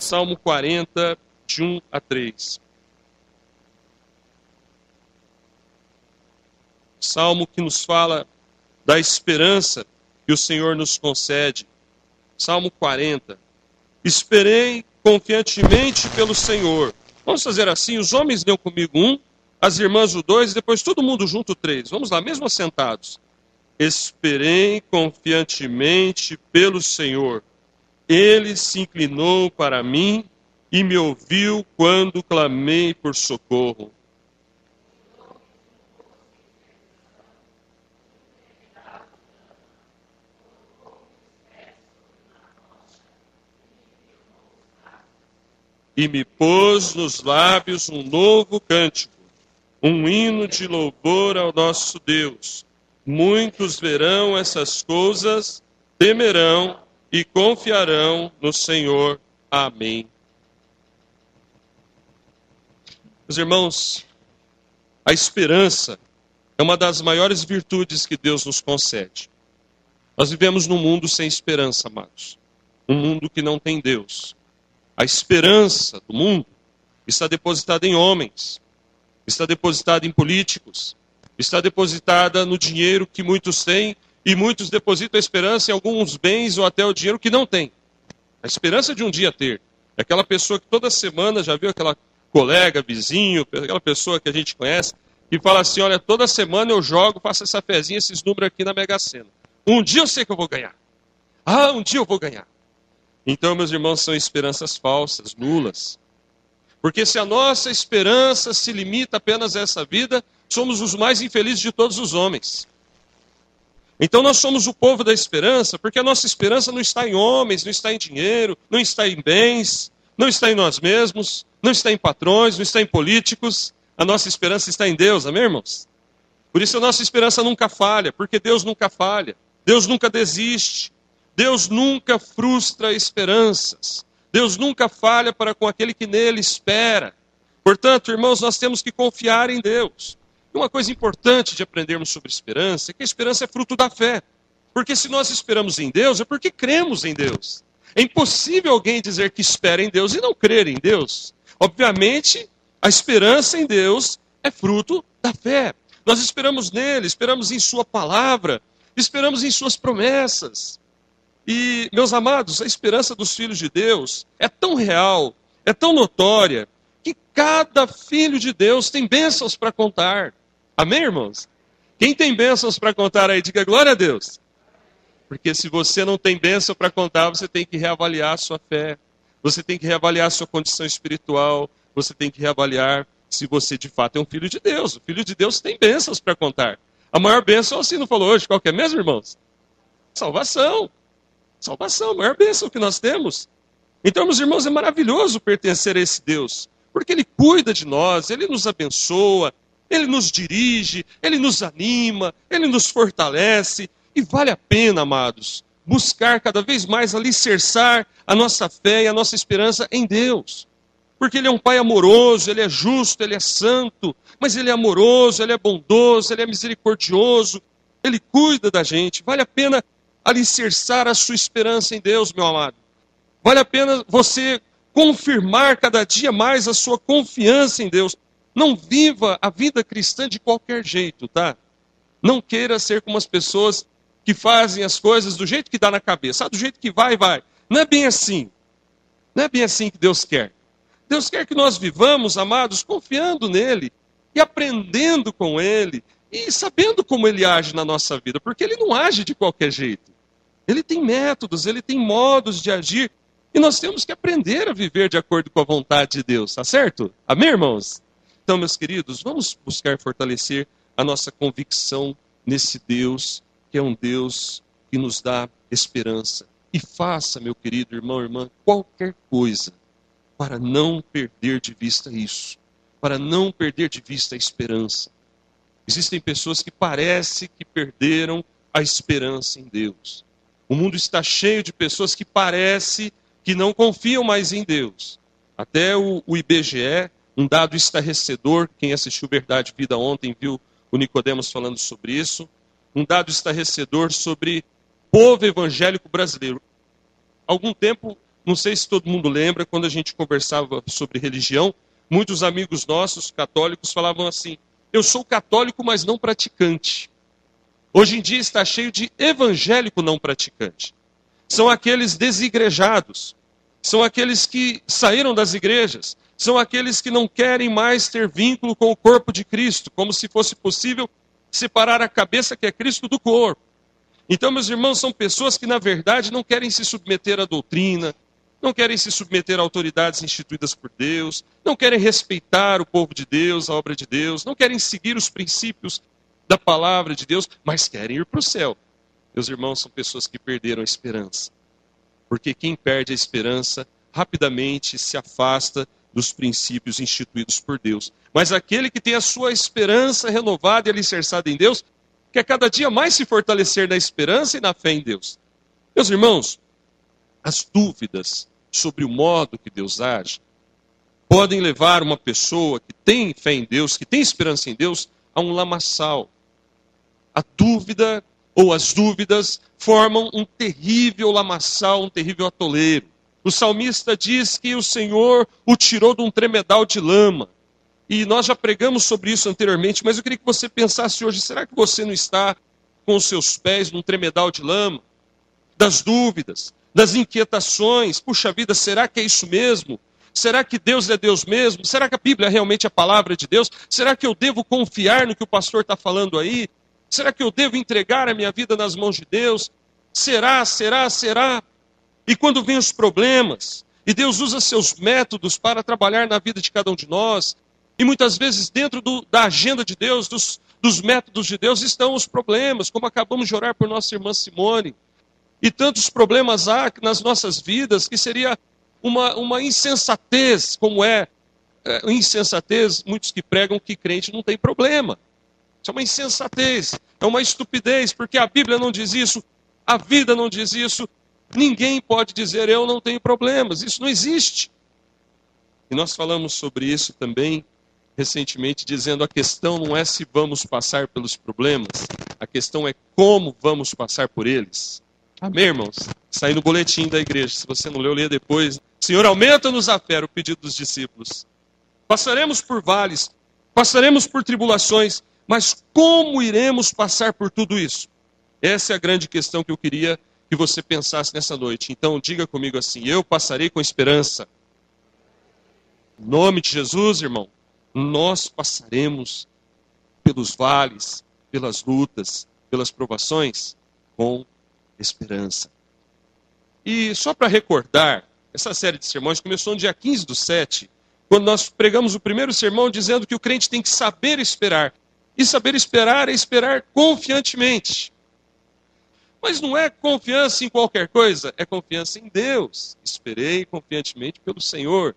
Salmo 40, de 1 a 3. Salmo que nos fala da esperança que o Senhor nos concede. Salmo 40. Esperei confiantemente pelo Senhor. Vamos fazer assim, os homens deu comigo 1, as irmãs o 2, depois todo mundo junto o 3. Vamos lá, mesmo assentados. Esperei confiantemente pelo Senhor. Ele se inclinou para mim e me ouviu quando clamei por socorro. E me pôs nos lábios um novo cântico, um hino de louvor ao nosso Deus. Muitos verão essas coisas, temerão e confiarão no Senhor. Amém. Meus irmãos, a esperança é uma das maiores virtudes que Deus nos concede. Nós vivemos num mundo sem esperança, amados. Um mundo que não tem Deus. A esperança do mundo está depositada em homens, está depositada em políticos, está depositada no dinheiro que muitos têm, e muitos depositam a esperança em alguns bens ou até o dinheiro que não tem. A esperança de um dia ter. É aquela pessoa que toda semana, já viu aquela colega, vizinho, aquela pessoa que a gente conhece, que fala assim, olha, toda semana eu jogo, faço essa fezinha, esses números aqui na Mega Sena. Um dia eu sei que eu vou ganhar. Ah, um dia eu vou ganhar. Então, meus irmãos, são esperanças falsas, nulas. Porque se a nossa esperança se limita apenas a essa vida, somos os mais infelizes de todos os homens. Então nós somos o povo da esperança, porque a nossa esperança não está em homens, não está em dinheiro, não está em bens, não está em nós mesmos, não está em patrões, não está em políticos. A nossa esperança está em Deus, amém, irmãos? Por isso a nossa esperança nunca falha, porque Deus nunca falha, Deus nunca desiste. Deus nunca frustra esperanças. Deus nunca falha para com aquele que nele espera. Portanto, irmãos, nós temos que confiar em Deus. E uma coisa importante de aprendermos sobre esperança é que a esperança é fruto da fé. Porque se nós esperamos em Deus, é porque cremos em Deus. É impossível alguém dizer que espera em Deus e não crer em Deus. Obviamente, a esperança em Deus é fruto da fé. Nós esperamos nele, esperamos em sua palavra, esperamos em suas promessas. E, meus amados, a esperança dos filhos de Deus é tão real, é tão notória, que cada filho de Deus tem bênçãos para contar. Amém, irmãos? Quem tem bênçãos para contar aí, diga glória a Deus. Porque se você não tem bênção para contar, você tem que reavaliar a sua fé. Você tem que reavaliar a sua condição espiritual. Você tem que reavaliar se você de fato é um filho de Deus. O filho de Deus tem bênçãos para contar. A maior bênção, assim não falou hoje, qual que é mesmo, irmãos? Salvação. Salvação, a maior bênção que nós temos. Então, meus irmãos, é maravilhoso pertencer a esse Deus, porque Ele cuida de nós, Ele nos abençoa, Ele nos dirige, Ele nos anima, Ele nos fortalece, e vale a pena, amados, buscar cada vez mais alicerçar a nossa fé e a nossa esperança em Deus, porque Ele é um Pai amoroso, Ele é justo, Ele é santo, mas Ele é amoroso, Ele é bondoso, Ele é misericordioso, Ele cuida da gente, vale a pena alicerçar a sua esperança em Deus, meu amado. Vale a pena você confirmar cada dia mais a sua confiança em Deus. Não viva a vida cristã de qualquer jeito, tá? Não queira ser como as pessoas que fazem as coisas do jeito que dá na cabeça. Do jeito que vai, vai. Não é bem assim. Não é bem assim que Deus quer. Deus quer que nós vivamos, amados, confiando nele e aprendendo com ele e sabendo como ele age na nossa vida, porque ele não age de qualquer jeito. Ele tem métodos, ele tem modos de agir, e nós temos que aprender a viver de acordo com a vontade de Deus, tá certo? Amém, irmãos? Então, meus queridos, vamos buscar fortalecer a nossa convicção nesse Deus, que é um Deus que nos dá esperança. E faça, meu querido irmão, irmã, qualquer coisa para não perder de vista isso, para não perder de vista a esperança. Existem pessoas que parece que perderam a esperança em Deus. O mundo está cheio de pessoas que parece que não confiam mais em Deus. Até o IBGE, um dado estarrecedor, quem assistiu Verdade e Vida ontem viu o Nicodemos falando sobre isso, um dado estarrecedor sobre o povo evangélico brasileiro. Há algum tempo Não sei se todo mundo lembra, quando a gente conversava sobre religião, muitos amigos nossos, católicos, falavam assim: eu sou católico, mas não praticante. Hoje em dia está cheio de evangélico não praticante. São aqueles desigrejados, são aqueles que saíram das igrejas, são aqueles que não querem mais ter vínculo com o corpo de Cristo, como se fosse possível separar a cabeça, que é Cristo, do corpo. Então, meus irmãos, são pessoas que, na verdade, não querem se submeter à doutrina, não querem se submeter a autoridades instituídas por Deus, não querem respeitar o povo de Deus, a obra de Deus, não querem seguir os princípios da palavra de Deus, mas querem ir para o céu. Meus irmãos, são pessoas que perderam a esperança. Porque quem perde a esperança, rapidamente se afasta dos princípios instituídos por Deus. Mas aquele que tem a sua esperança renovada e alicerçada em Deus, quer cada dia mais se fortalecer na esperança e na fé em Deus. Meus irmãos, as dúvidas sobre o modo que Deus age podem levar uma pessoa que tem fé em Deus, que tem esperança em Deus, a um lamaçal. A dúvida ou as dúvidas formam um terrível lamaçal, um terrível atoleiro. O salmista diz que o Senhor o tirou de um tremedal de lama. E nós já pregamos sobre isso anteriormente, mas eu queria que você pensasse hoje: será que você não está com os seus pés num tremedal de lama? Das dúvidas, das inquietações. Puxa vida, será que é isso mesmo? Será que Deus é Deus mesmo? Será que a Bíblia é realmente a palavra de Deus? Será que eu devo confiar no que o pastor está falando aí? Será que eu devo entregar a minha vida nas mãos de Deus? Será? E quando vem os problemas, e Deus usa seus métodos para trabalhar na vida de cada um de nós, e muitas vezes dentro da agenda de Deus, dos métodos de Deus, estão os problemas, como acabamos de orar por nossa irmã Simone. E tantos problemas há nas nossas vidas que seria uma insensatez, como insensatez, muitos que pregam que crente não tem problema. Isso é uma insensatez, é uma estupidez, porque a Bíblia não diz isso, a vida não diz isso, ninguém pode dizer eu não tenho problemas, isso não existe. E nós falamos sobre isso também recentemente, dizendo: a questão não é se vamos passar pelos problemas, a questão é como vamos passar por eles. Amém, irmãos? Está aí no boletim da igreja, se você não leu, leia depois. Senhor, aumenta-nos a fé, o pedido dos discípulos. Passaremos por vales, passaremos por tribulações, mas como iremos passar por tudo isso? Essa é a grande questão que eu queria que você pensasse nessa noite. Então diga comigo assim: eu passarei com esperança. Em nome de Jesus, irmão, nós passaremos pelos vales, pelas lutas, pelas provações, com esperança. E só para recordar, essa série de sermões começou no dia 15/7, quando nós pregamos o primeiro sermão dizendo que o crente tem que saber esperar. E saber esperar é esperar confiantemente. Mas não é confiança em qualquer coisa, é confiança em Deus. Esperei confiantemente pelo Senhor.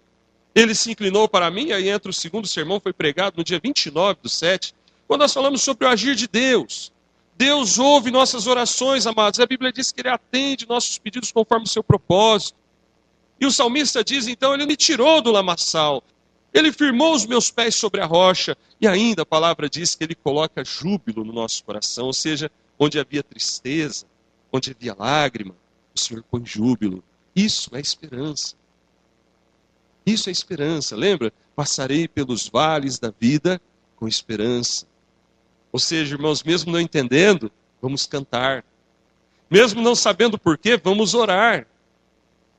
Ele se inclinou para mim, aí entra o segundo sermão, foi pregado no dia 29/7, quando nós falamos sobre o agir de Deus. Deus ouve nossas orações, amados. A Bíblia diz que Ele atende nossos pedidos conforme o seu propósito. E o salmista diz, então, Ele me tirou do lamaçal. Ele firmou os meus pés sobre a rocha. E ainda a palavra diz que Ele coloca júbilo no nosso coração. Ou seja, onde havia tristeza, onde havia lágrima, o Senhor põe júbilo. Isso é esperança. Isso é esperança. Lembra? Passarei pelos vales da vida com esperança. Ou seja, irmãos, mesmo não entendendo, vamos cantar. Mesmo não sabendo porquê, vamos orar.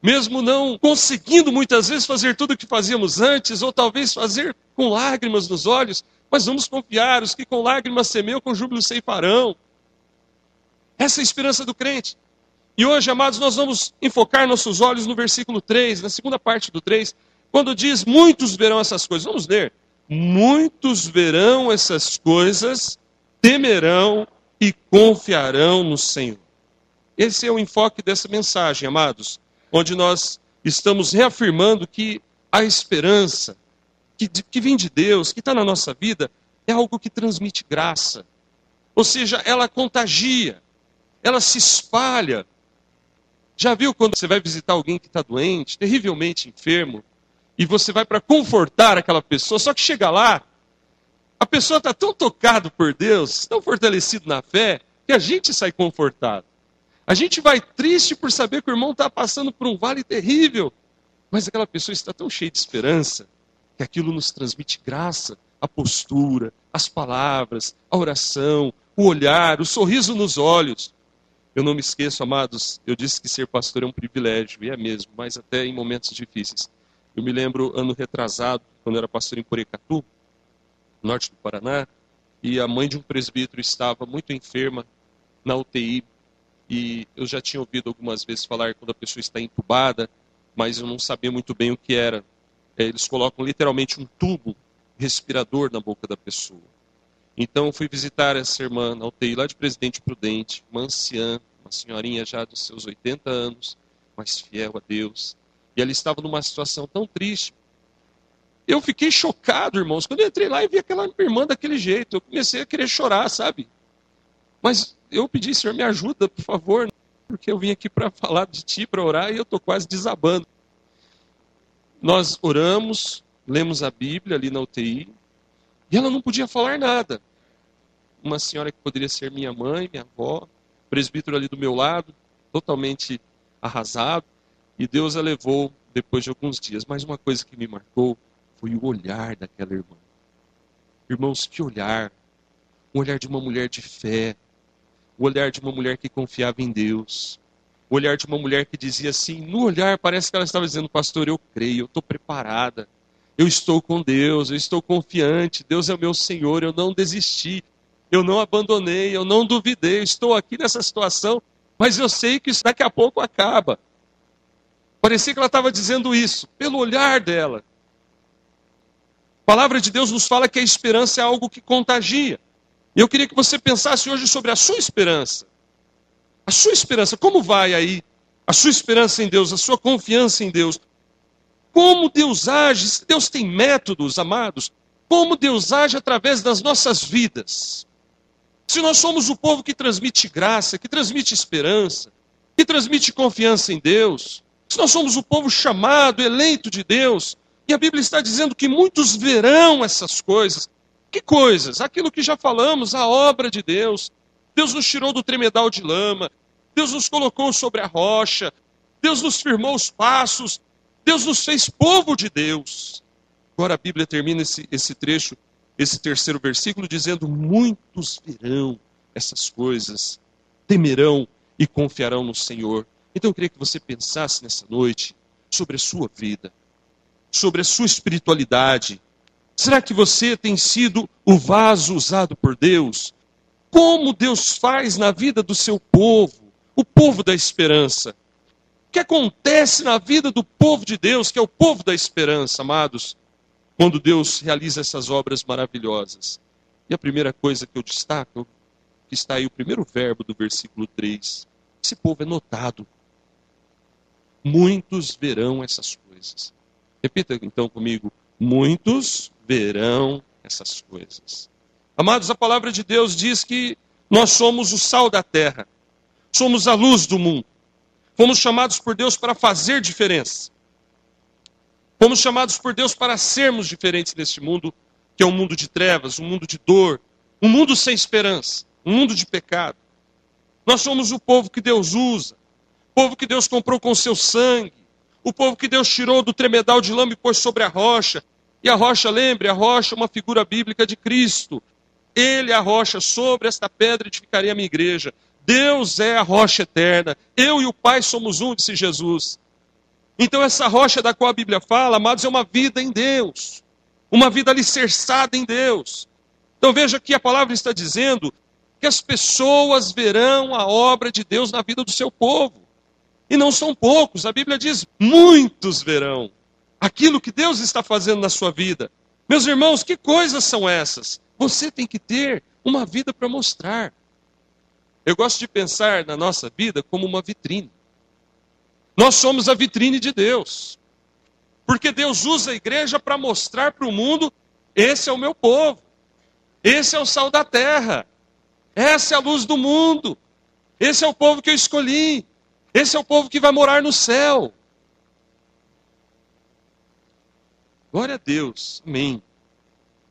Mesmo não conseguindo muitas vezes fazer tudo o que fazíamos antes, ou talvez fazer com lágrimas nos olhos, mas vamos confiar: os que com lágrimas semeiam, com júbilo ceifarão. Essa é a esperança do crente. E hoje, amados, nós vamos enfocar nossos olhos no versículo 3, na segunda parte do 3, quando diz: muitos verão essas coisas. Vamos ler. Muitos verão essas coisas, temerão e confiarão no Senhor. Esse é o enfoque dessa mensagem, amados, onde nós estamos reafirmando que a esperança que vem de Deus, que está na nossa vida, é algo que transmite graça. Ou seja, ela contagia, ela se espalha. Já viu quando você vai visitar alguém que está doente, terrivelmente enfermo, e você vai para confortar aquela pessoa, só que chega lá, a pessoa está tão tocada por Deus, tão fortalecido na fé, que a gente sai confortado. A gente vai triste por saber que o irmão está passando por um vale terrível. Mas aquela pessoa está tão cheia de esperança que aquilo nos transmite graça, a postura, as palavras, a oração, o olhar, o sorriso nos olhos. Eu não me esqueço, amados, eu disse que ser pastor é um privilégio, e é mesmo, mas até em momentos difíceis. Eu me lembro, ano retrasado, quando eu era pastor em Porecatu, norte do Paraná, e a mãe de um presbítero estava muito enferma na UTI, e eu já tinha ouvido algumas vezes falar quando a pessoa está entubada, mas eu não sabia muito bem o que era. Eles colocam literalmente um tubo respirador na boca da pessoa. Então eu fui visitar essa irmã na UTI lá de Presidente Prudente, uma anciã, uma senhorinha já dos seus 80 anos, mas fiel a Deus. E ela estava numa situação tão triste. Eu fiquei chocado, irmãos, quando eu entrei lá e vi aquela irmã daquele jeito. Eu comecei a querer chorar, sabe? Mas eu pedi, Senhor, me ajuda, por favor, porque eu vim aqui para falar de Ti, para orar, e eu estou quase desabando. Nós oramos, lemos a Bíblia ali na UTI, e ela não podia falar nada. Uma senhora que poderia ser minha mãe, minha avó, presbítero ali do meu lado, totalmente arrasado, e Deus a levou depois de alguns dias. Mas uma coisa que me marcou foi o olhar daquela irmã. Irmãos, que olhar! O olhar de uma mulher de fé, o olhar de uma mulher que confiava em Deus, o olhar de uma mulher que dizia assim, no olhar parece que ela estava dizendo, pastor, eu creio, eu estou preparada, eu estou com Deus, eu estou confiante, Deus é o meu Senhor, eu não desisti, eu não abandonei, eu não duvidei, eu estou aqui nessa situação, mas eu sei que isso daqui a pouco acaba. Parecia que ela estava dizendo isso, pelo olhar dela. A palavra de Deus nos fala que a esperança é algo que contagia. E eu queria que você pensasse hoje sobre a sua esperança. A sua esperança, como vai aí? A sua esperança em Deus, a sua confiança em Deus. Como Deus age? Se Deus tem métodos, amados, como Deus age através das nossas vidas. Se nós somos o povo que transmite graça, que transmite esperança, que transmite confiança em Deus, se nós somos o povo chamado, eleito de Deus, e a Bíblia está dizendo que muitos verão essas coisas. Que coisas? Aquilo que já falamos, a obra de Deus. Deus nos tirou do tremedal de lama, Deus nos colocou sobre a rocha, Deus nos firmou os passos, Deus nos fez povo de Deus. Agora a Bíblia termina esse trecho, esse terceiro versículo, dizendo, muitos verão essas coisas, temerão e confiarão no Senhor. Então eu queria que você pensasse nessa noite sobre a sua vida, sobre a sua espiritualidade. Será que você tem sido o vaso usado por Deus? Como Deus faz na vida do seu povo, o povo da esperança? O que acontece na vida do povo de Deus, que é o povo da esperança, amados, quando Deus realiza essas obras maravilhosas? E a primeira coisa que eu destaco, que está aí o primeiro verbo do versículo 3, esse povo é notado. Muitos verão essas coisas. Repita então comigo, muitos verão essas coisas. Amados, a palavra de Deus diz que nós somos o sal da terra, somos a luz do mundo. Fomos chamados por Deus para fazer diferença. Fomos chamados por Deus para sermos diferentes neste mundo, que é um mundo de trevas, um mundo de dor, um mundo sem esperança, um mundo de pecado. Nós somos o povo que Deus usa, o povo que Deus comprou com seu sangue, o povo que Deus tirou do tremedal de lama e pôs sobre a rocha. E a rocha, lembre, a rocha é uma figura bíblica de Cristo. Ele é a rocha, sobre esta pedra edificarei a minha igreja. Deus é a rocha eterna. Eu e o Pai somos um, disse Jesus. Então essa rocha da qual a Bíblia fala, amados, é uma vida em Deus. Uma vida alicerçada em Deus. Então veja que a palavra está dizendo que as pessoas verão a obra de Deus na vida do seu povo. E não são poucos, a Bíblia diz, muitos verão aquilo que Deus está fazendo na sua vida. Meus irmãos, que coisas são essas? Você tem que ter uma vida para mostrar. Eu gosto de pensar na nossa vida como uma vitrine. Nós somos a vitrine de Deus. Porque Deus usa a igreja para mostrar para o mundo, esse é o meu povo. Esse é o sal da terra. Essa é a luz do mundo. Esse é o povo que eu escolhi. Esse é o povo que vai morar no céu. Glória a Deus. Amém.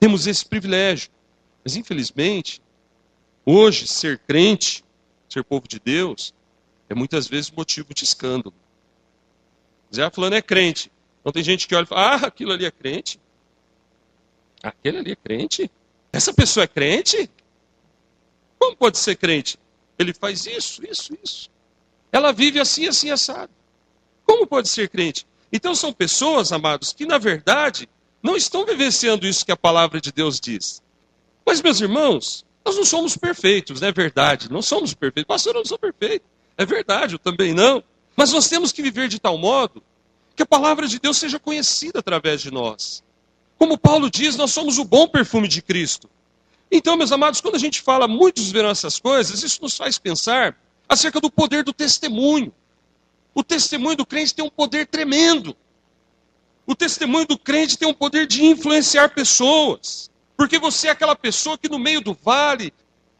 Temos esse privilégio. Mas infelizmente, hoje, ser crente, ser povo de Deus, é muitas vezes motivo de escândalo. Zé fulano é crente. Então tem gente que olha e fala, aquilo ali é crente? Aquele ali é crente? Essa pessoa é crente? Como pode ser crente? Ele faz isso. Ela vive assim, assim, assado. Como pode ser crente? Então são pessoas, amados, que na verdade não estão vivenciando isso que a palavra de Deus diz. Mas, meus irmãos, nós não somos perfeitos, não é verdade? Não somos perfeitos. Pastor, eu não sou perfeito. É verdade, eu também não. Mas nós temos que viver de tal modo que a palavra de Deus seja conhecida através de nós. Como Paulo diz, nós somos o bom perfume de Cristo. Então, meus amados, quando a gente fala, muitos verão essas coisas, isso nos faz pensar acerca do poder do testemunho. O testemunho do crente tem um poder tremendo. O testemunho do crente tem um poder de influenciar pessoas. Porque você é aquela pessoa que no meio do vale,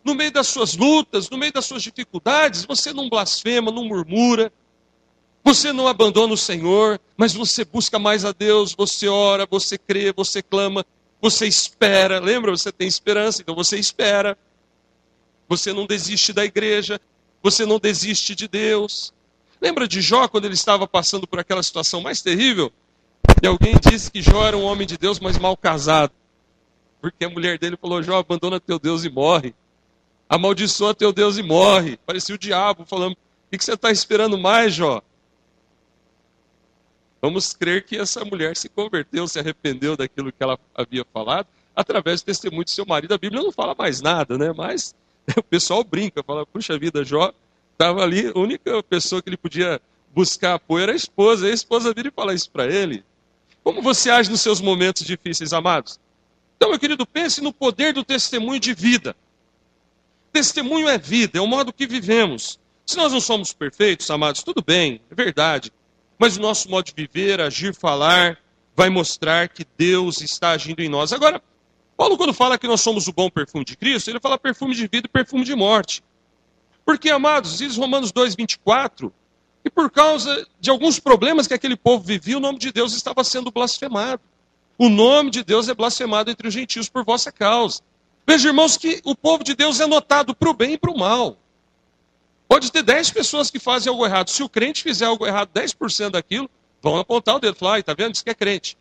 no meio das suas lutas, no meio das suas dificuldades, você não blasfema, não murmura. Você não abandona o Senhor, mas você busca mais a Deus, você ora, você crê, você clama, você espera. Lembra? Você tem esperança, então você espera. Você não desiste da igreja, você não desiste de Deus. Lembra de Jó, quando ele estava passando por aquela situação mais terrível? E alguém disse que Jó era um homem de Deus, mas mal casado. Porque a mulher dele falou, Jó, abandona teu Deus e morre. Amaldiçoa teu Deus e morre. Parecia o diabo falando, o que você está esperando mais, Jó? Vamos crer que essa mulher se converteu, se arrependeu daquilo que ela havia falado, através do testemunho de seu marido. A Bíblia não fala mais nada, né? Mas o pessoal brinca, fala, puxa vida, Jó estava ali, a única pessoa que ele podia buscar apoio era a esposa. E a esposa vira e fala isso para ele. Como você age nos seus momentos difíceis, amados? Então, meu querido, pense no poder do testemunho de vida. Testemunho é vida, é o modo que vivemos. Se nós não somos perfeitos, amados, tudo bem, é verdade. Mas o nosso modo de viver, agir, falar, vai mostrar que Deus está agindo em nós. Agora, Paulo, quando fala que nós somos o bom perfume de Cristo, ele fala perfume de vida e perfume de morte. Porque, amados, diz Romanos 2,24, que por causa de alguns problemas que aquele povo vivia, o nome de Deus estava sendo blasfemado. O nome de Deus é blasfemado entre os gentios por vossa causa. Veja, irmãos, que o povo de Deus é notado para o bem e para o mal. Pode ter 10 pessoas que fazem algo errado. Se o crente fizer algo errado, 10% daquilo, vão apontar o dedo e falar, tá vendo? Isso que é crente.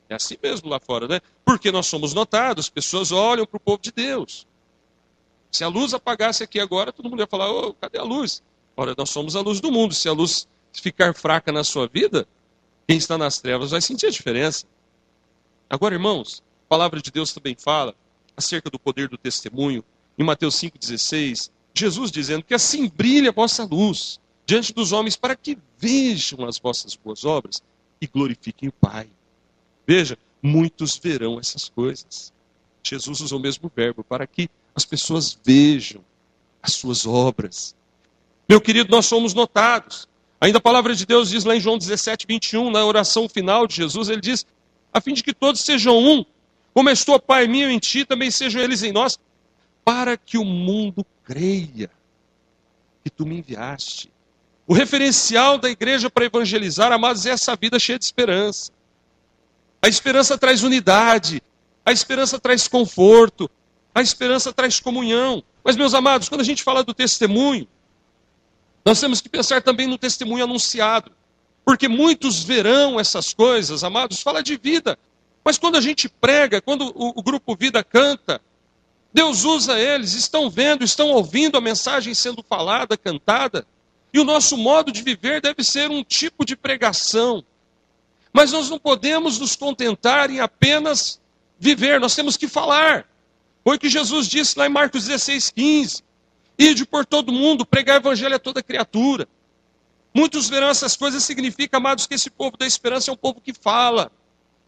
É assim mesmo lá fora, né? Porque nós somos notados, as pessoas olham para o povo de Deus. Se a luz apagasse aqui agora, todo mundo ia falar, cadê a luz? Ora, nós somos a luz do mundo. Se a luz ficar fraca na sua vida, quem está nas trevas vai sentir a diferença. Agora, irmãos, a palavra de Deus também fala acerca do poder do testemunho. Em Mateus 5,16, Jesus dizendo que assim brilhe a vossa luz diante dos homens para que vejam as vossas boas obras e glorifiquem o Pai. Veja, muitos verão essas coisas. Jesus usou o mesmo verbo, para que as pessoas vejam as suas obras. Meu querido, nós somos notados. Ainda a palavra de Deus diz lá em João 17:21, na oração final de Jesus, ele diz, a fim de que todos sejam um, como estou, Pai meu, em ti, também sejam eles em nós, para que o mundo creia que tu me enviaste. O referencial da igreja para evangelizar, amados, é essa vida cheia de esperança. A esperança traz unidade, a esperança traz conforto, a esperança traz comunhão. Mas, meus amados, quando a gente fala do testemunho, nós temos que pensar também no testemunho anunciado. Porque muitos verão essas coisas, amados, fala de vida. Mas quando a gente prega, quando o grupo Vida canta, Deus usa eles, estão vendo, estão ouvindo a mensagem sendo falada, cantada. E o nosso modo de viver deve ser um tipo de pregação. Mas nós não podemos nos contentar em apenas viver, nós temos que falar. Foi o que Jesus disse lá em Marcos 16:15. Ide por todo mundo, pregar o evangelho a toda criatura. Muitos verão essas coisas, significa, amados, que esse povo da esperança é um povo que fala.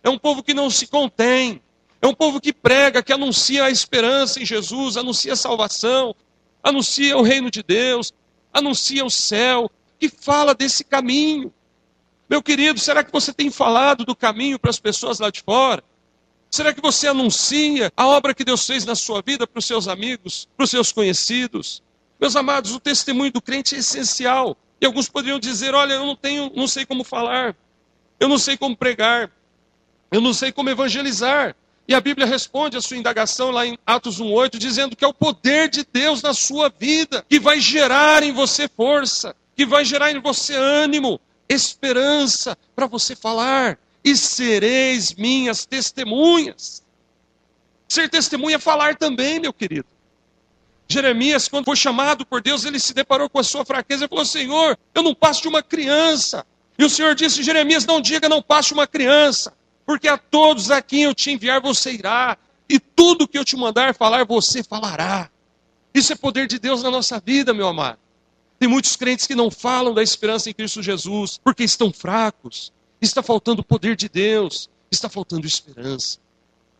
É um povo que não se contém. É um povo que prega, que anuncia a esperança em Jesus, anuncia a salvação, anuncia o reino de Deus, anuncia o céu, que fala desse caminho. Meu querido, será que você tem falado do caminho para as pessoas lá de fora? Será que você anuncia a obra que Deus fez na sua vida para os seus amigos, para os seus conhecidos? Meus amados, o testemunho do crente é essencial. E alguns poderiam dizer, olha, eu não sei como falar, eu não sei como pregar, eu não sei como evangelizar. E a Bíblia responde a sua indagação lá em Atos 1:8, dizendo que é o poder de Deus na sua vida que vai gerar em você força, que vai gerar em você ânimo, esperança para você falar. E sereis minhas testemunhas. Ser testemunha é falar também, meu querido. Jeremias, quando foi chamado por Deus, ele se deparou com a sua fraqueza e falou: Senhor, eu não passo de uma criança. E o Senhor disse: Jeremias, não diga não passo de uma criança, porque a todos a quem eu te enviar você irá, e tudo que eu te mandar falar você falará. Isso é poder de Deus na nossa vida, meu amado. Tem muitos crentes que não falam da esperança em Cristo Jesus, porque estão fracos, está faltando o poder de Deus, está faltando esperança.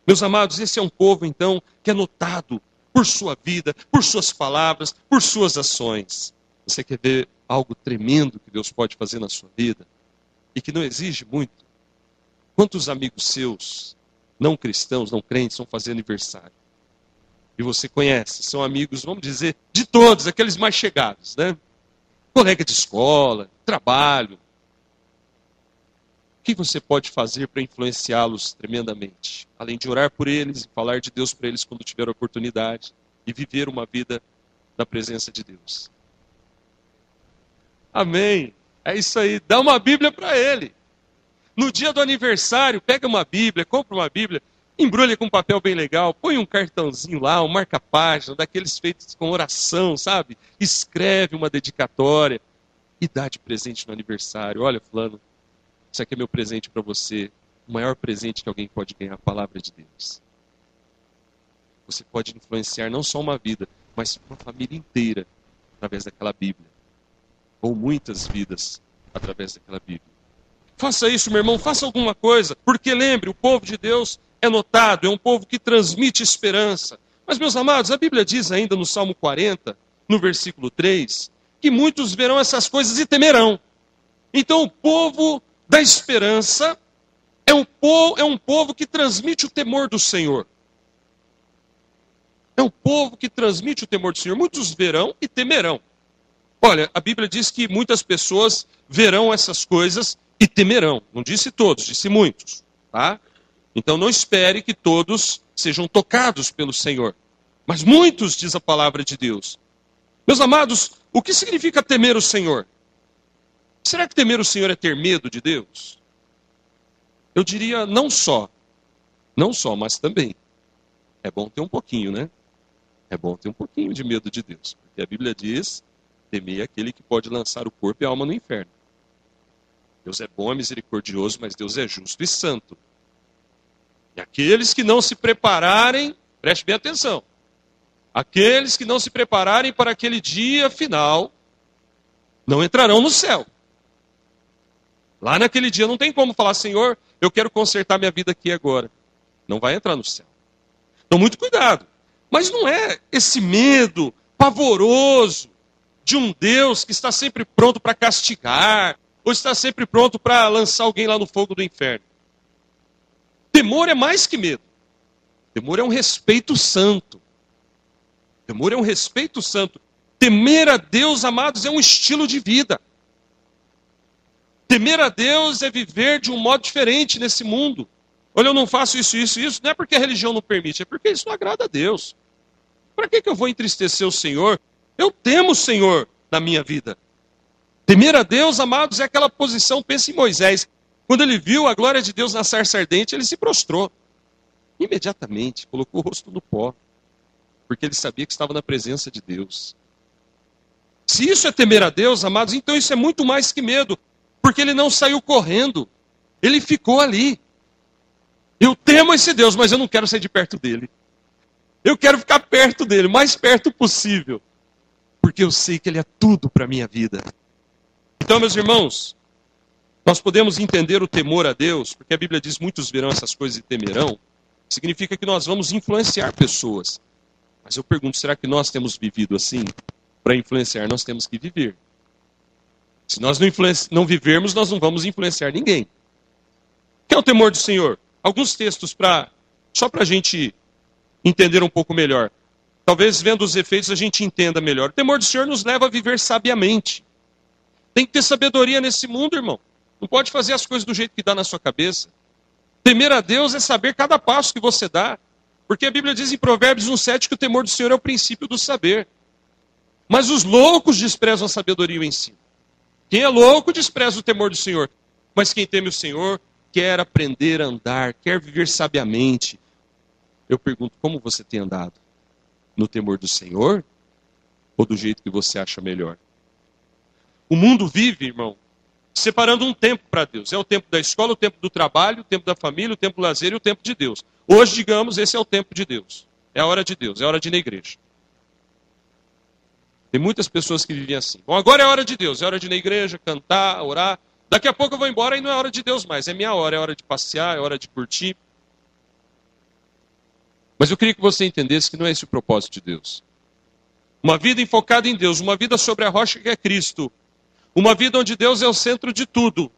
Meus amados, esse é um povo então que é notado por sua vida, por suas palavras, por suas ações. Você quer ver algo tremendo que Deus pode fazer na sua vida e que não exige muito? Quantos amigos seus, não cristãos, não crentes, vão fazer aniversário? E você conhece, são amigos, vamos dizer, de todos, aqueles mais chegados, né? Colega de escola, trabalho. O que você pode fazer para influenciá-los tremendamente? Além de orar por eles e falar de Deus para eles quando tiver a oportunidade e viver uma vida da presença de Deus. Amém. É isso aí. Dá uma Bíblia para ele. No dia do aniversário, pega uma Bíblia, compra uma Bíblia, embrulha com um papel bem legal, põe um cartãozinho lá, um marca-página, daqueles feitos com oração, sabe? Escreve uma dedicatória e dá de presente no aniversário. Olha, fulano, isso aqui é meu presente para você. O maior presente que alguém pode ganhar é a palavra de Deus. Você pode influenciar não só uma vida, mas uma família inteira através daquela Bíblia. Ou muitas vidas através daquela Bíblia. Faça isso, meu irmão, faça alguma coisa. Porque lembre, o povo de Deus é notado, é um povo que transmite esperança. Mas, meus amados, a Bíblia diz ainda no Salmo 40, no versículo 3, que muitos verão essas coisas e temerão. Então, o povo da esperança é um povo que transmite o temor do Senhor. É um povo que transmite o temor do Senhor. Muitos verão e temerão. Olha, a Bíblia diz que muitas pessoas verão essas coisas e temerão. Não disse todos, disse muitos. Tá? Então não espere que todos sejam tocados pelo Senhor. Mas muitos, diz a palavra de Deus. Meus amados, o que significa temer o Senhor? Será que temer o Senhor é ter medo de Deus? Eu diria não só, mas também. É bom ter um pouquinho, né? É bom ter um pouquinho de medo de Deus. Porque a Bíblia diz, temer aquele que pode lançar o corpo e a alma no inferno. Deus é bom, é misericordioso, mas Deus é justo e santo. E aqueles que não se prepararem, preste bem atenção, aqueles que não se prepararem para aquele dia final, não entrarão no céu. Lá naquele dia não tem como falar: Senhor, eu quero consertar minha vida aqui agora. Não vai entrar no céu. Então, muito cuidado. Mas não é esse medo pavoroso de um Deus que está sempre pronto para castigar, ou está sempre pronto para lançar alguém lá no fogo do inferno. Temor é mais que medo. Temor é um respeito santo. Temor é um respeito santo. Temer a Deus, amados, é um estilo de vida. Temer a Deus é viver de um modo diferente nesse mundo. Olha, eu não faço isso, não é porque a religião não permite, é porque isso não agrada a Deus. Para que eu vou entristecer o Senhor? Eu temo o Senhor na minha vida. Temer a Deus, amados, é aquela posição, pensa em Moisés. Quando ele viu a glória de Deus na sarça ardente, ele se prostrou. Imediatamente, colocou o rosto no pó. Porque ele sabia que estava na presença de Deus. Se isso é temer a Deus, amados, então isso é muito mais que medo. Porque ele não saiu correndo. Ele ficou ali. Eu temo esse Deus, mas eu não quero sair de perto dele. Eu quero ficar perto dele, o mais perto possível. Porque eu sei que ele é tudo para a minha vida. Então, meus irmãos, nós podemos entender o temor a Deus, porque a Bíblia diz: muitos verão essas coisas e temerão. Significa que nós vamos influenciar pessoas. Mas eu pergunto, será que nós temos vivido assim? Para influenciar, nós temos que viver. Se nós não vivermos, nós não vamos influenciar ninguém. O que é o temor do Senhor? Alguns textos só para a gente entender um pouco melhor. Talvez vendo os efeitos a gente entenda melhor. O temor do Senhor nos leva a viver sabiamente. Tem que ter sabedoria nesse mundo, irmão. Não pode fazer as coisas do jeito que dá na sua cabeça. Temer a Deus é saber cada passo que você dá. Porque a Bíblia diz em Provérbios 1,7 que o temor do Senhor é o princípio do saber. Mas os loucos desprezam a sabedoria e o ensino. Quem é louco despreza o temor do Senhor. Mas quem teme o Senhor quer aprender a andar, quer viver sabiamente. Eu pergunto, como você tem andado? No temor do Senhor? Ou do jeito que você acha melhor? O mundo vive, irmão, separando um tempo para Deus. É o tempo da escola, o tempo do trabalho, o tempo da família, o tempo do lazer e o tempo de Deus. Hoje, digamos, esse é o tempo de Deus. É a hora de Deus, é a hora de ir na igreja. Tem muitas pessoas que vivem assim. Bom, agora é a hora de Deus, é hora de ir na igreja, cantar, orar. Daqui a pouco eu vou embora e não é hora de Deus mais. É minha hora, é hora de passear, é hora de curtir. Mas eu queria que você entendesse que não é esse o propósito de Deus. Uma vida enfocada em Deus, uma vida sobre a rocha que é Cristo. Uma vida onde Deus é o centro de tudo.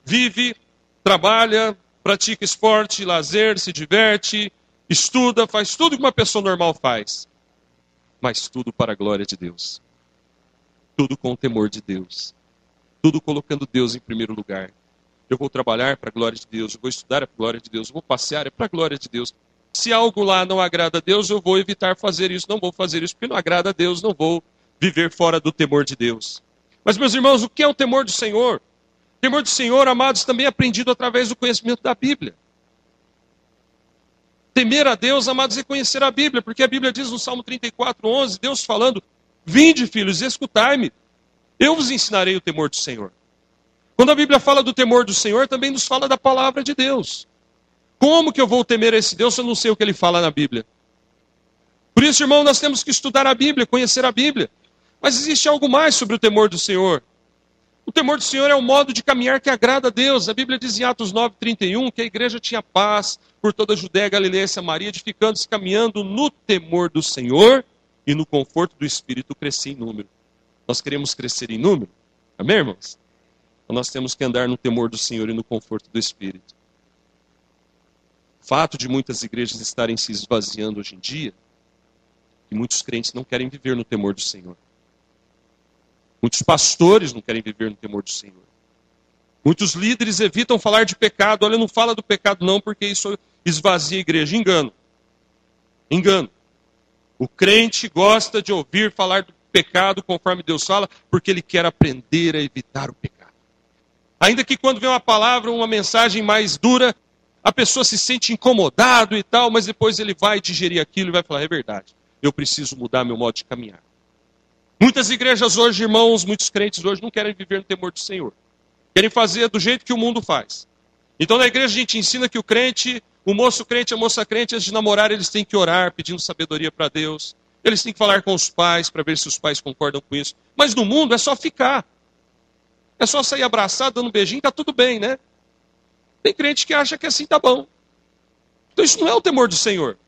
Vive, trabalha, pratica esporte, lazer, se diverte, estuda, faz tudo que uma pessoa normal faz. Mas tudo para a glória de Deus. Tudo com o temor de Deus. Tudo colocando Deus em primeiro lugar. Eu vou trabalhar para a glória de Deus, eu vou estudar para a glória de Deus, eu vou passear para a glória de Deus. Se algo lá não agrada a Deus, eu vou evitar fazer isso, não vou fazer isso, porque não agrada a Deus, não vou viver fora do temor de Deus. Mas, meus irmãos, o que é o temor do Senhor? O temor do Senhor, amados, também é aprendido através do conhecimento da Bíblia. Temer a Deus, amados, é conhecer a Bíblia, porque a Bíblia diz no Salmo 34:11, Deus falando, vinde, filhos, escutai-me, eu vos ensinarei o temor do Senhor. Quando a Bíblia fala do temor do Senhor, também nos fala da palavra de Deus. Como que eu vou temer esse Deus se eu não sei o que ele fala na Bíblia? Por isso, irmão, nós temos que estudar a Bíblia, conhecer a Bíblia. Mas existe algo mais sobre o temor do Senhor. O temor do Senhor é o modo de caminhar que agrada a Deus. A Bíblia diz em Atos 9:31 que a igreja tinha paz por toda a Judéia, Galileia e Samaria, edificando-se, caminhando no temor do Senhor e no conforto do Espírito crescia em número. Nós queremos crescer em número? Amém, irmãos? Então nós temos que andar no temor do Senhor e no conforto do Espírito. O fato de muitas igrejas estarem se esvaziando hoje em dia, e muitos crentes não querem viver no temor do Senhor. Muitos pastores não querem viver no temor do Senhor. Muitos líderes evitam falar de pecado. Olha, não fala do pecado não, porque isso esvazia a igreja. Engano. Engano. O crente gosta de ouvir falar do pecado conforme Deus fala, porque ele quer aprender a evitar o pecado. Ainda que quando vem uma palavra, uma mensagem mais dura, a pessoa se sente incomodado e tal, mas depois ele vai digerir aquilo e vai falar, é verdade, eu preciso mudar meu modo de caminhar. Muitas igrejas hoje, irmãos, muitos crentes hoje não querem viver no temor do Senhor. Querem fazer do jeito que o mundo faz. Então na igreja a gente ensina que o crente, o moço crente, a moça crente, antes de namorar, eles têm que orar pedindo sabedoria para Deus. Eles têm que falar com os pais para ver se os pais concordam com isso. Mas no mundo é só ficar. É só sair abraçado, dando um beijinho, tá tudo bem, né? Tem crente que acha que assim tá bom. Então isso não é o temor do Senhor.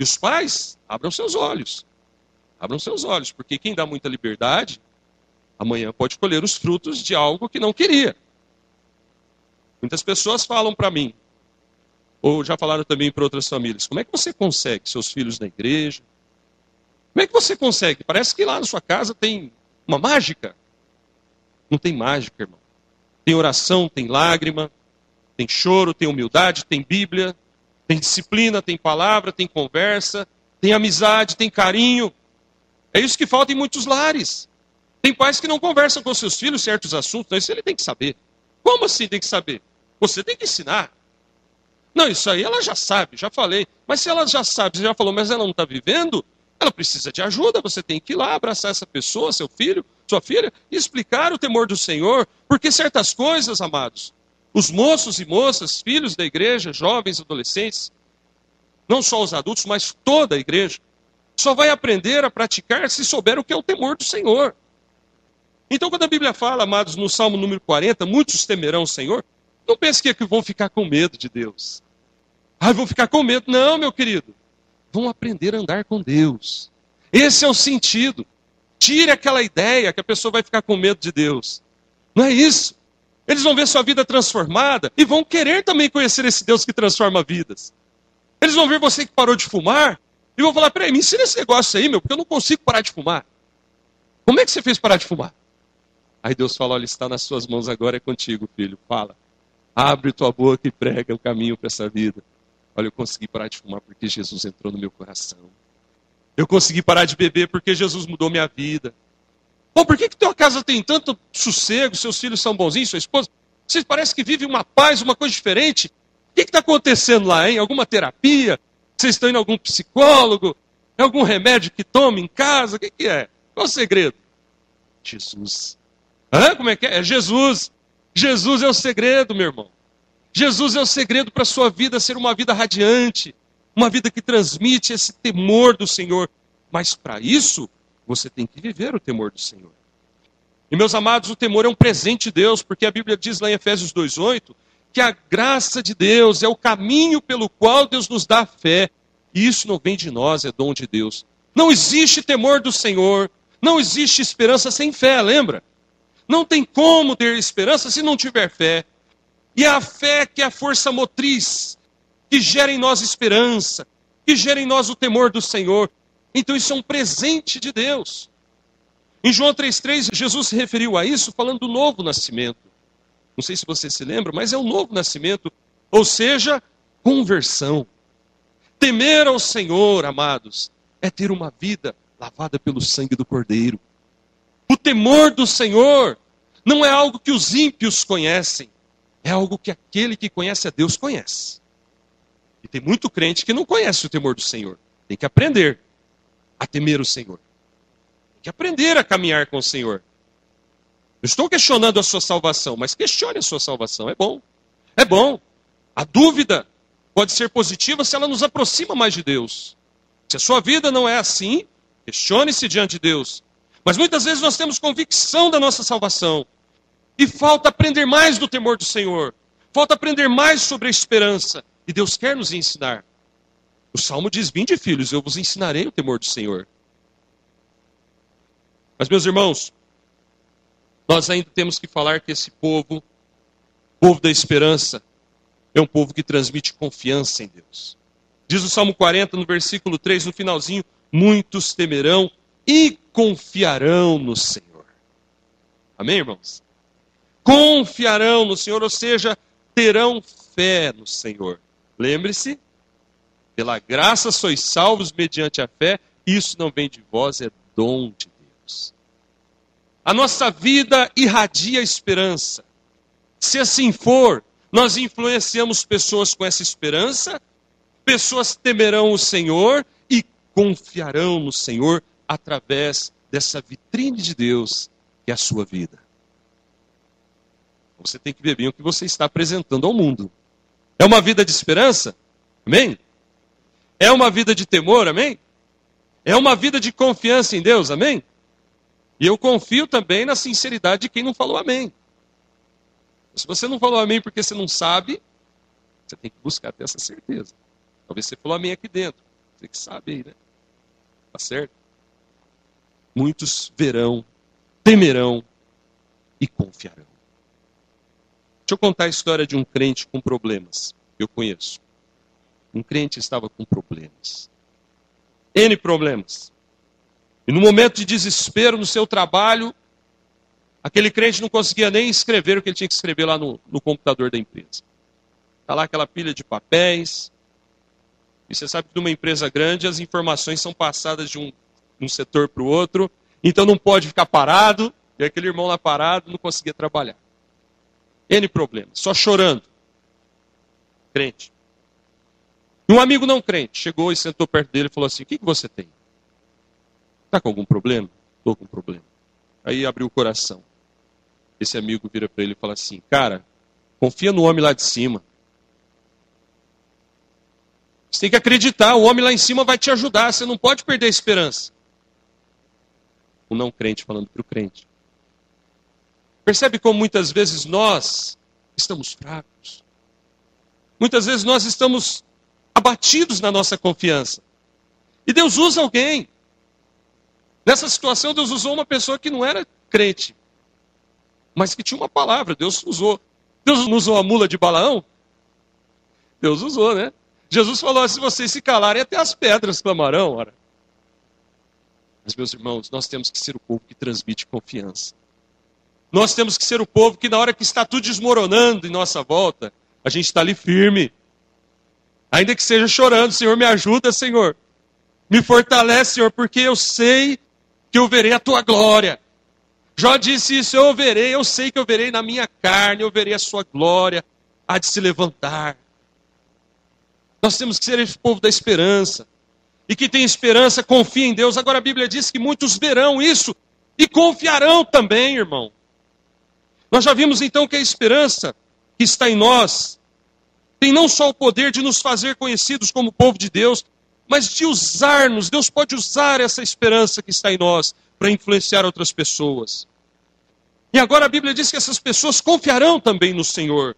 E os pais, abram seus olhos. Abram seus olhos, porque quem dá muita liberdade, amanhã pode colher os frutos de algo que não queria. Muitas pessoas falam para mim, ou já falaram também para outras famílias, como é que você consegue seus filhos na igreja? Como é que você consegue? Parece que lá na sua casa tem uma mágica. Não tem mágica, irmão. Tem oração, tem lágrima, tem choro, tem humildade, tem Bíblia, tem disciplina, tem palavra, tem conversa, tem amizade, tem carinho. É isso que falta em muitos lares. Tem pais que não conversam com seus filhos certos assuntos, então isso ele tem que saber. Como assim tem que saber? Você tem que ensinar. Não, isso aí ela já sabe, já falei. Mas se ela já sabe, você já falou, mas ela não está vivendo, ela precisa de ajuda, você tem que ir lá abraçar essa pessoa, seu filho, sua filha, e explicar o temor do Senhor, porque certas coisas, amados, os moços e moças, filhos da igreja, jovens, adolescentes, não só os adultos, mas toda a igreja, só vai aprender a praticar se souber o que é o temor do Senhor. Então, quando a Bíblia fala, amados, no Salmo número 40, muitos temerão o Senhor, não pense que é que vão ficar com medo de Deus. Ah, vão ficar com medo. Não, meu querido. Vão aprender a andar com Deus. Esse é o sentido. Tire aquela ideia que a pessoa vai ficar com medo de Deus. Não é isso. Eles vão ver sua vida transformada e vão querer também conhecer esse Deus que transforma vidas. Eles vão ver você que parou de fumar e vão falar, peraí, me ensina esse negócio aí, meu, porque eu não consigo parar de fumar. Como é que você fez parar de fumar? Aí Deus fala, olha, está nas suas mãos agora, é contigo, filho, fala. Abre tua boca e prega o caminho para essa vida. Olha, eu consegui parar de fumar porque Jesus entrou no meu coração. Eu consegui parar de beber porque Jesus mudou minha vida. Bom, por que tua casa tem tanto sossego, seus filhos são bonzinhos, sua esposa? Você parece que vive uma paz, uma coisa diferente. O que está acontecendo lá, hein? Alguma terapia? Vocês estão indo a algum psicólogo? É algum remédio que toma em casa? O que é? Qual o segredo? Jesus. Como é que é? É Jesus. Jesus é o segredo, meu irmão. Jesus é o segredo para a sua vida ser uma vida radiante, uma vida que transmite esse temor do Senhor. Mas para isso, você tem que viver o temor do Senhor. E meus amados, o temor é um presente de Deus, porque a Bíblia diz lá em Efésios 2:8, que a graça de Deus é o caminho pelo qual Deus nos dá a fé. E isso não vem de nós, é dom de Deus. Não existe temor do Senhor, não existe esperança sem fé, lembra? Não tem como ter esperança se não tiver fé. E é a fé que é a força motriz, que gera em nós esperança, que gera em nós o temor do Senhor. Então isso é um presente de Deus. Em João 3,3, Jesus se referiu a isso falando do novo nascimento. Não sei se você se lembra, mas é um novo nascimento. Ou seja, conversão. Temer ao Senhor, amados, é ter uma vida lavada pelo sangue do Cordeiro. O temor do Senhor não é algo que os ímpios conhecem. É algo que aquele que conhece a Deus conhece. E tem muito crente que não conhece o temor do Senhor. Tem que aprender a temer o Senhor. Tem que aprender a caminhar com o Senhor. Não estou questionando a sua salvação, mas questione a sua salvação. É bom. É bom. A dúvida pode ser positiva se ela nos aproxima mais de Deus. Se a sua vida não é assim, questione-se diante de Deus. Mas muitas vezes nós temos convicção da nossa salvação. E falta aprender mais do temor do Senhor. Falta aprender mais sobre a esperança. E Deus quer nos ensinar. O Salmo diz: vinde, filhos, eu vos ensinarei o temor do Senhor. Mas, meus irmãos, nós ainda temos que falar que esse povo da esperança, é um povo que transmite confiança em Deus. Diz o Salmo 40, no versículo 3, no finalzinho: muitos temerão e confiarão no Senhor. Amém, irmãos? Confiarão no Senhor, ou seja, terão fé no Senhor. Lembre-se, pela graça sois salvos mediante a fé, isso não vem de vós, é dom de Deus. A nossa vida irradia esperança. Se assim for, nós influenciamos pessoas com essa esperança, pessoas temerão o Senhor e confiarão no Senhor através dessa vitrine de Deus que é a sua vida. Você tem que ver bem o que você está apresentando ao mundo. É uma vida de esperança? Amém? É uma vida de temor? Amém? É uma vida de confiança em Deus? Amém? E eu confio também na sinceridade de quem não falou amém. Se você não falou amém porque você não sabe, você tem que buscar ter essa certeza. Talvez você falou amém aqui dentro. Você que sabe aí, né? Tá certo? Muitos verão, temerão e confiarão. Deixa eu contar a história de um crente com problemas que eu conheço. Um crente estava com problemas. N problemas. E no momento de desespero no seu trabalho, aquele crente não conseguia nem escrever o que ele tinha que escrever lá no computador da empresa. Está lá aquela pilha de papéis. E você sabe que numa empresa grande as informações são passadas de um setor para o outro. Então não pode ficar parado. E aquele irmão lá parado não conseguia trabalhar. N problemas, só chorando. Crente. E um amigo não crente chegou e sentou perto dele e falou assim: o que você tem? Está com algum problema? Estou com problema. Aí abriu o coração. Esse amigo vira para ele e fala assim: cara, confia no homem lá de cima. Você tem que acreditar, o homem lá em cima vai te ajudar, você não pode perder a esperança. O não crente falando para o crente. Percebe como muitas vezes nós estamos fracos? Muitas vezes nós estamos abatidos na nossa confiança. E Deus usa alguém. Nessa situação, Deus usou uma pessoa que não era crente, mas que tinha uma palavra. Deus usou. Deus não usou a mula de Balaão? Deus usou, né? Jesus falou: se vocês se calarem, até as pedras clamarão. Ora. Mas, meus irmãos, nós temos que ser o povo que transmite confiança. Nós temos que ser o povo que na hora que está tudo desmoronando em nossa volta, a gente está ali firme. Ainda que seja chorando, Senhor, me ajuda, Senhor. Me fortalece, Senhor, porque eu sei que eu verei a tua glória. Jó disse isso, eu sei que eu verei na minha carne, eu verei a sua glória, há de se levantar. Nós temos que ser esse povo da esperança. E que tem esperança, confia em Deus. Agora a Bíblia diz que muitos verão isso e confiarão também, irmão. Nós já vimos então que a esperança que está em nós tem não só o poder de nos fazer conhecidos como povo de Deus, mas de usar-nos. Deus pode usar essa esperança que está em nós para influenciar outras pessoas. E agora a Bíblia diz que essas pessoas confiarão também no Senhor.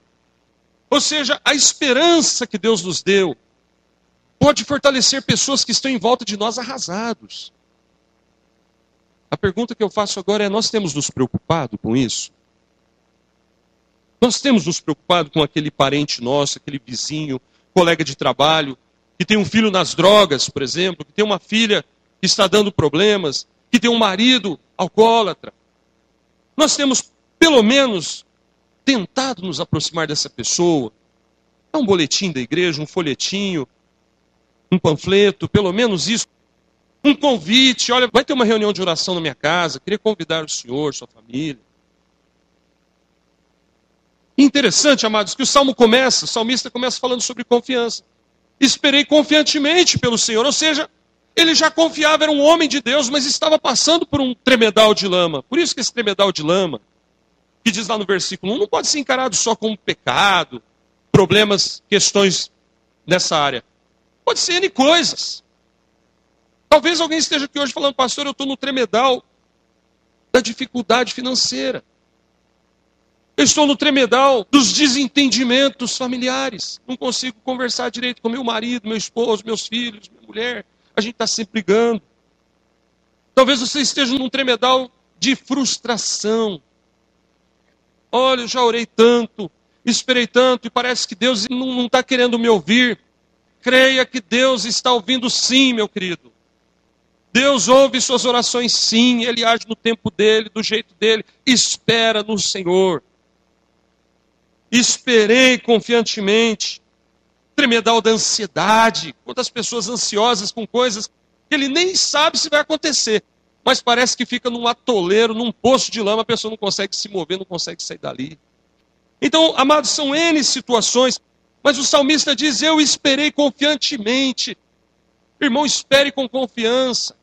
Ou seja, a esperança que Deus nos deu pode fortalecer pessoas que estão em volta de nós arrasados. A pergunta que eu faço agora é: nós temos nos preocupado com isso? Nós temos nos preocupado com aquele parente nosso, aquele vizinho, colega de trabalho, que tem um filho nas drogas, por exemplo, que tem uma filha que está dando problemas, que tem um marido alcoólatra. Nós temos, pelo menos, tentado nos aproximar dessa pessoa. Dá um boletim da igreja, um folhetinho, um panfleto, pelo menos isso. Um convite, olha, vai ter uma reunião de oração na minha casa, queria convidar o senhor, sua família. Interessante, amados, que o salmista começa falando sobre confiança. Esperei confiantemente pelo Senhor, ou seja, ele já confiava, era um homem de Deus, mas estava passando por um tremedal de lama. Por isso que esse tremedal de lama, que diz lá no versículo 1, não pode ser encarado só como pecado, problemas, questões nessa área. Pode ser N coisas. Talvez alguém esteja aqui hoje falando: pastor, eu estou no tremedal da dificuldade financeira. Eu estou no tremedal dos desentendimentos familiares. Não consigo conversar direito com meu marido, meu esposo, meus filhos, minha mulher. A gente está sempre brigando. Talvez você esteja num tremedal de frustração. Olha, eu já orei tanto, esperei tanto, e parece que Deus não está querendo me ouvir. Creia que Deus está ouvindo sim, meu querido. Deus ouve suas orações sim, Ele age no tempo dEle, do jeito dEle. Espera no Senhor. Esperei confiantemente. Tremedal da ansiedade. Quantas pessoas ansiosas com coisas que ele nem sabe se vai acontecer. Mas parece que fica num atoleiro, num poço de lama, a pessoa não consegue se mover, não consegue sair dali. Então, amados, são N situações. Mas o salmista diz: eu esperei confiantemente. Irmão, espere com confiança.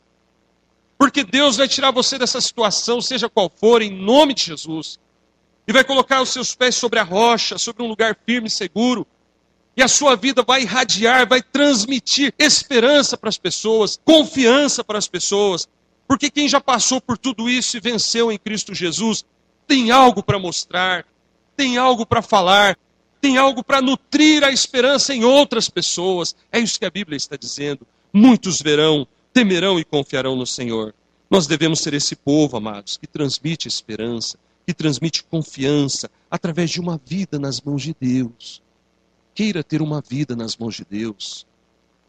Porque Deus vai tirar você dessa situação, seja qual for, em nome de Jesus. E vai colocar os seus pés sobre a rocha, sobre um lugar firme e seguro. E a sua vida vai irradiar, vai transmitir esperança para as pessoas, confiança para as pessoas. Porque quem já passou por tudo isso e venceu em Cristo Jesus, tem algo para mostrar, tem algo para falar, tem algo para nutrir a esperança em outras pessoas. É isso que a Bíblia está dizendo. Muitos verão, temerão e confiarão no Senhor. Nós devemos ser esse povo, amados, que transmite esperança, que transmite confiança através de uma vida nas mãos de Deus. Queira ter uma vida nas mãos de Deus.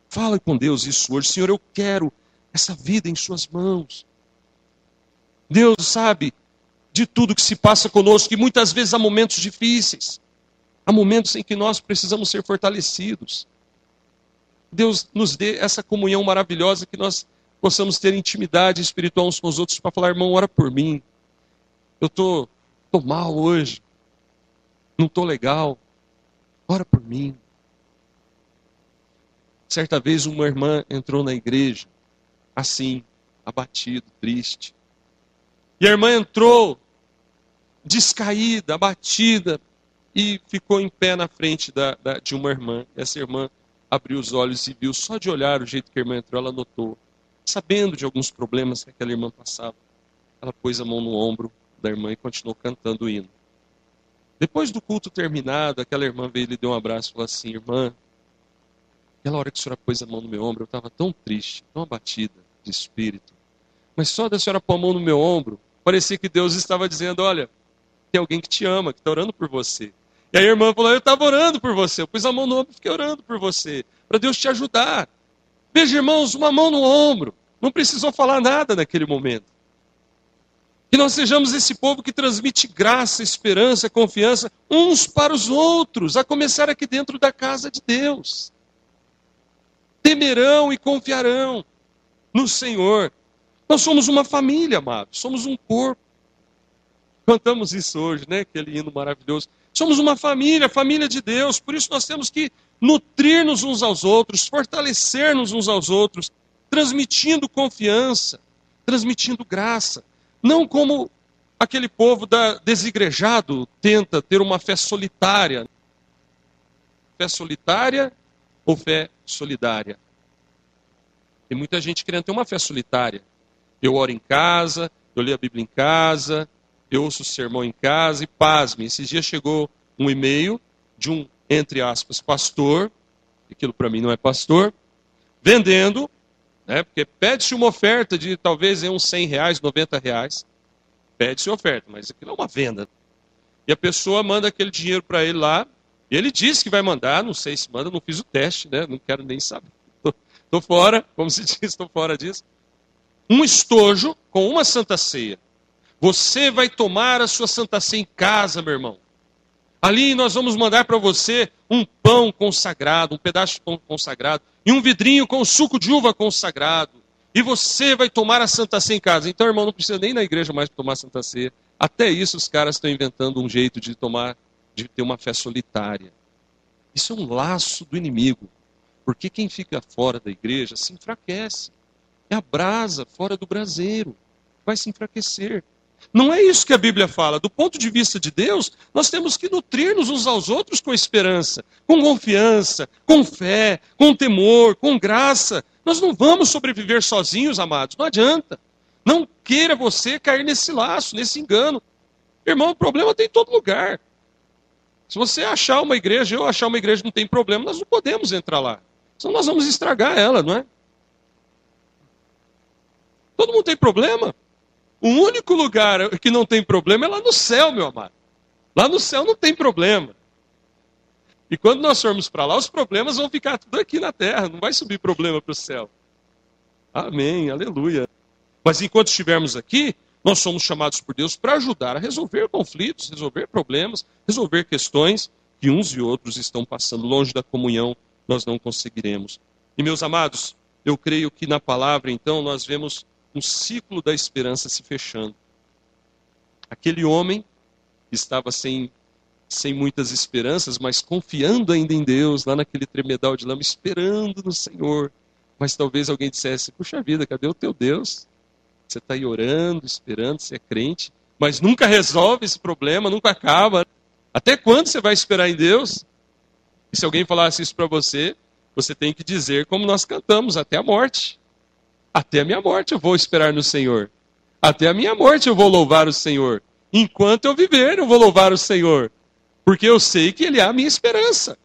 Fala com Deus isso hoje. Senhor, eu quero essa vida em suas mãos. Deus sabe de tudo que se passa conosco, e muitas vezes há momentos difíceis. Há momentos em que nós precisamos ser fortalecidos. Deus nos dê essa comunhão maravilhosa, que nós possamos ter intimidade espiritual uns com os outros para falar: irmão, ora por mim. Eu estou mal hoje. Não estou legal. Ora por mim. Certa vez uma irmã entrou na igreja, assim, abatida, triste. E a irmã entrou descaída, abatida, e ficou em pé na frente de uma irmã. Essa irmã abriu os olhos e viu, só de olhar o jeito que a irmã entrou, ela notou. Sabendo de alguns problemas que aquela irmã passava, ela pôs a mão no ombro da irmã e continuou cantando o hino. Depois do culto terminado, aquela irmã veio e lhe deu um abraço e falou assim: irmã, aquela hora que a senhora pôs a mão no meu ombro, eu estava tão triste, tão abatida de espírito. Mas só da senhora pôr a mão no meu ombro, parecia que Deus estava dizendo: olha, tem alguém que te ama, que está orando por você. E a irmã falou: eu estava orando por você, eu pus a mão no ombro e fiquei orando por você, para Deus te ajudar. Veja, irmãos, uma mão no ombro, não precisou falar nada naquele momento. Que nós sejamos esse povo que transmite graça, esperança, confiança uns para os outros, a começar aqui dentro da casa de Deus. Temerão e confiarão no Senhor. Nós somos uma família, amados, somos um corpo. Cantamos isso hoje, né? Aquele hino maravilhoso. Somos uma família, família de Deus, por isso nós temos que nutrir-nos uns aos outros, fortalecer-nos uns aos outros, transmitindo confiança, transmitindo graça. Não como aquele povo desigrejado tenta ter uma fé solitária. Fé solitária ou fé solidária? Tem muita gente querendo ter uma fé solitária. Eu oro em casa, eu leio a Bíblia em casa, eu ouço o sermão em casa e pasme. Esses dias chegou um e-mail de um, entre aspas, pastor, aquilo para mim não é pastor, vendendo, né, porque pede-se uma oferta de talvez uns R$100, R$90. Pede-se oferta, mas aquilo é uma venda. E a pessoa manda aquele dinheiro para ele lá, e ele diz que vai mandar, não sei se manda, não fiz o teste, né, não quero nem saber. Estou fora, como se diz, estou fora disso. Um estojo com uma Santa Ceia. Você vai tomar a sua Santa Ceia em casa, meu irmão. Ali nós vamos mandar para você um pão consagrado, um pedaço de pão consagrado, e um vidrinho com suco de uva consagrado. E você vai tomar a Santa Ceia em casa. Então, irmão, não precisa nem na igreja mais tomar a Santa Ceia. Até isso os caras estão inventando um jeito de ter uma fé solitária. Isso é um laço do inimigo. Porque quem fica fora da igreja se enfraquece. É a brasa fora do braseiro. Vai se enfraquecer. Não é isso que a Bíblia fala. Do ponto de vista de Deus, nós temos que nutrir-nos uns aos outros com esperança, com confiança, com fé, com temor, com graça. Nós não vamos sobreviver sozinhos, amados. Não adianta. Não queira você cair nesse laço, nesse engano. Irmão, o problema tem em todo lugar. Se você achar uma igreja, eu achar uma igreja que não tem problema, nós não podemos entrar lá. Senão nós vamos estragar ela, não é? Todo mundo tem problema. O único lugar que não tem problema é lá no céu, meu amado. Lá no céu não tem problema. E quando nós formos para lá, os problemas vão ficar tudo aqui na terra. Não vai subir problema para o céu. Amém, aleluia. Mas enquanto estivermos aqui, nós somos chamados por Deus para ajudar a resolver conflitos, resolver problemas, resolver questões que uns e outros estão passando. Longe da comunhão, nós não conseguiremos. E meus amados, eu creio que na palavra, então, nós vemos um ciclo da esperança se fechando. Aquele homem que estava sem muitas esperanças, mas confiando ainda em Deus, lá naquele tremedal de lama, esperando no Senhor. Mas talvez alguém dissesse, puxa vida, cadê o teu Deus? Você está aí orando, esperando, você é crente, mas nunca resolve esse problema, nunca acaba. Até quando você vai esperar em Deus? E se alguém falasse isso para você, você tem que dizer como nós cantamos, até a morte. Até a minha morte eu vou esperar no Senhor. Até a minha morte eu vou louvar o Senhor. Enquanto eu viver, eu vou louvar o Senhor. Porque eu sei que Ele é a minha esperança.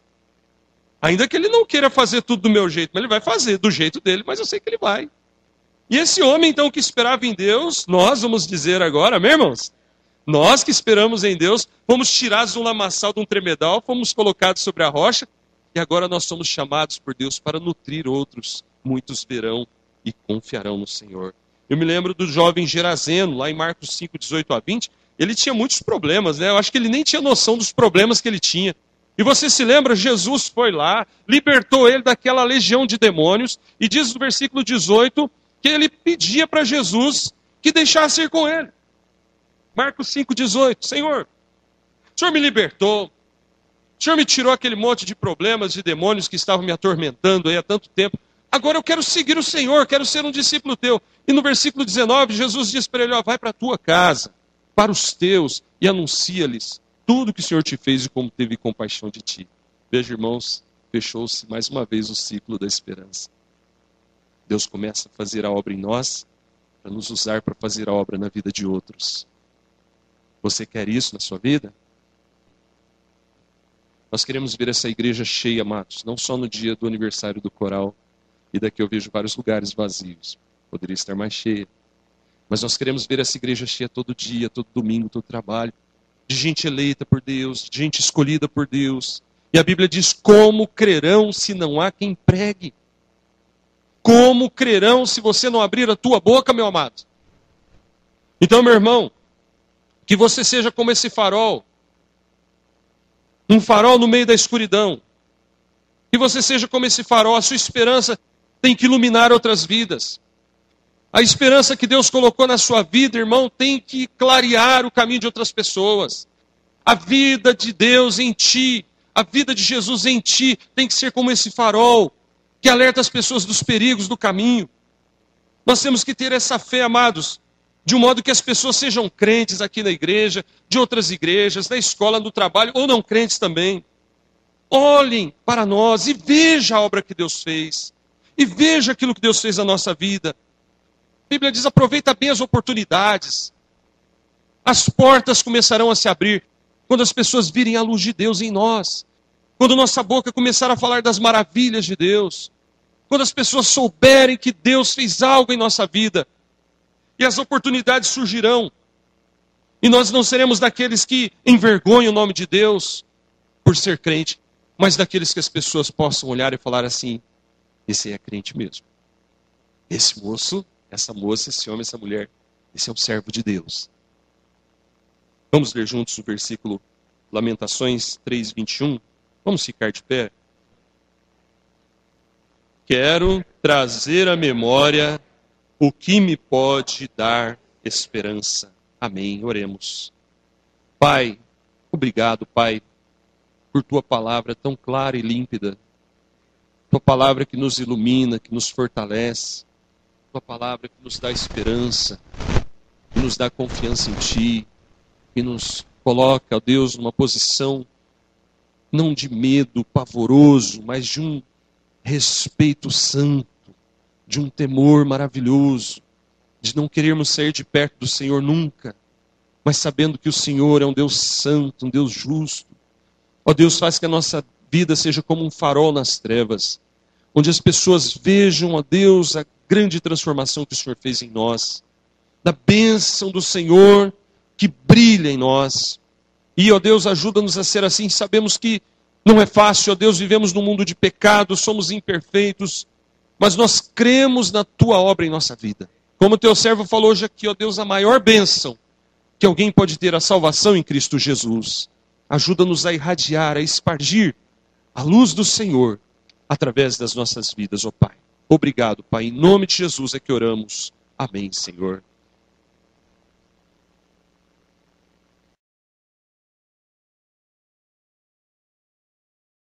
Ainda que Ele não queira fazer tudo do meu jeito, mas Ele vai fazer do jeito dele, mas eu sei que Ele vai. E esse homem, então, que esperava em Deus, nós vamos dizer agora, amém, irmãos? Nós que esperamos em Deus, fomos tirados de um lamaçal, de um tremedal, fomos colocados sobre a rocha, e agora nós somos chamados por Deus para nutrir outros. Muitos verão e confiarão no Senhor. Eu me lembro do jovem Gerazeno, lá em Marcos 5, 18 a 20, ele tinha muitos problemas, né? Eu acho que ele nem tinha noção dos problemas que ele tinha. E você se lembra, Jesus foi lá, libertou ele daquela legião de demônios, e diz no versículo 18, que ele pedia para Jesus que deixasse ir com ele. Marcos 5, 18, Senhor, o Senhor me libertou, o Senhor me tirou aquele monte de problemas, de demônios que estavam me atormentando aí há tanto tempo. Agora eu quero seguir o Senhor, quero ser um discípulo teu. E no versículo 19, Jesus diz para ele, ó, vai para a tua casa, para os teus, e anuncia-lhes tudo que o Senhor te fez e como teve compaixão de ti. Veja, irmãos, fechou-se mais uma vez o ciclo da esperança. Deus começa a fazer a obra em nós, para nos usar para fazer a obra na vida de outros. Você quer isso na sua vida? Nós queremos ver essa igreja cheia, amados, não só no dia do aniversário do coral, e daqui eu vejo vários lugares vazios. Poderia estar mais cheia. Mas nós queremos ver essa igreja cheia todo dia, todo domingo, todo trabalho. De gente eleita por Deus, de gente escolhida por Deus. E a Bíblia diz, como crerão se não há quem pregue? Como crerão se você não abrir a tua boca, meu amado? Então, meu irmão, Que você seja como esse farol. Um farol no meio da escuridão. Que você seja como esse farol. A sua esperança tem que iluminar outras vidas. A esperança que Deus colocou na sua vida, irmão, tem que clarear o caminho de outras pessoas. A vida de Deus em ti, a vida de Jesus em ti, tem que ser como esse farol que alerta as pessoas dos perigos do caminho. Nós temos que ter essa fé, amados, de um modo que as pessoas sejam crentes aqui na igreja, de outras igrejas, na escola, no trabalho, ou não crentes também. Olhem para nós e vejam a obra que Deus fez. E veja aquilo que Deus fez na nossa vida. A Bíblia diz, aproveita bem as oportunidades. As portas começarão a se abrir quando as pessoas virem a luz de Deus em nós. Quando nossa boca começar a falar das maravilhas de Deus. Quando as pessoas souberem que Deus fez algo em nossa vida. E as oportunidades surgirão. E nós não seremos daqueles que envergonham o nome de Deus por ser crente, mas daqueles que as pessoas possam olhar e falar assim, esse é crente mesmo. Esse moço, essa moça, esse homem, essa mulher, esse é um servo de Deus. Vamos ler juntos o versículo Lamentações 3:21. Vamos ficar de pé. Quero trazer à memória o que me pode dar esperança. Amém. Oremos. Pai, obrigado, Pai, por Tua palavra tão clara e límpida. Tua palavra que nos ilumina, que nos fortalece. Tua palavra que nos dá esperança, que nos dá confiança em Ti, que nos coloca, ó Deus, numa posição não de medo pavoroso, mas de um respeito santo, de um temor maravilhoso, de não querermos sair de perto do Senhor nunca, mas sabendo que o Senhor é um Deus santo, um Deus justo. Ó Deus, faz que a nossa vida seja como um farol nas trevas, onde as pessoas vejam, ó Deus, a grande transformação que o Senhor fez em nós, da bênção do Senhor que brilha em nós. E, ó Deus, ajuda-nos a ser assim. Sabemos que não é fácil, ó Deus, vivemos num mundo de pecado, somos imperfeitos, mas nós cremos na Tua obra em nossa vida. Como o Teu servo falou hoje aqui, ó Deus, a maior bênção que alguém pode ter, a salvação em Cristo Jesus. Ajuda-nos a irradiar, a espargir a luz do Senhor através das nossas vidas, ó Pai. Obrigado, Pai. Em nome de Jesus é que oramos. Amém, Senhor.